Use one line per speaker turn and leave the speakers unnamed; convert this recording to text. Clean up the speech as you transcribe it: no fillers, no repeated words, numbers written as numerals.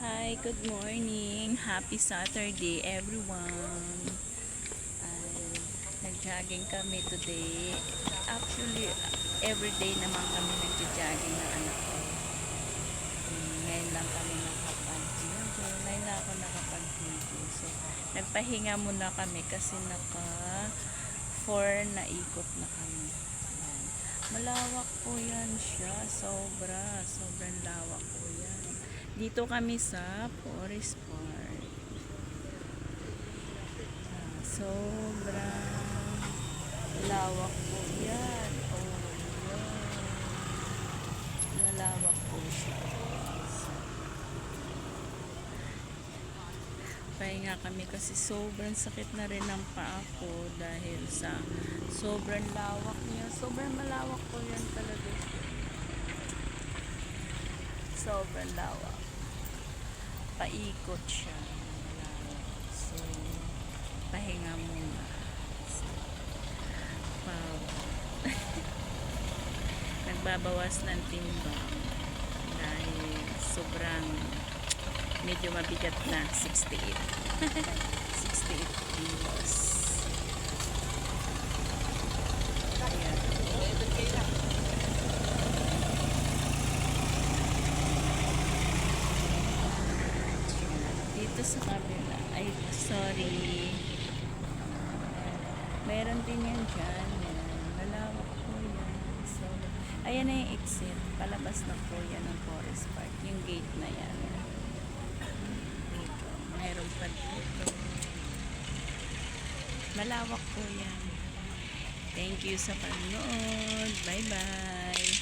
Hi, good morning. Happy Saturday, everyone. And nag-jogging kami today. Actually, everyday naman kami nag-jogging ng anak ko. Ngayon lang kami nakapag-video. Ngayon lang ako nakapag-video. So, nagpahinga muna kami kasi naka 4 na ikot na kami. Ayan. Malawak po yan siya. Sobrang lawak po yan. Dito kami sa Forest Park. Sobrang lawak po yan. Oh, yan. Malawak po siya. Pahinga kami kasi sobrang sakit na rin ng paa ko dahil sa sobrang lawak niya. Sobrang malawak po yan talaga. Sobrang lawak. Paikot siya. So, pahinga muna. So, wow. Nagbabawas ng timbang dahil sobrang medyo mabigat na 68 kilos. Ayan. Dito sa kabila ay sorry, meron din yan dyan. Malawak po yan. So, ayan na yung exit. Palabas na po yan ng Forest Park. Yung gate na yan. Dito. Meron pa dito. Malawak po yan. Thank you sa panonood. Bye bye.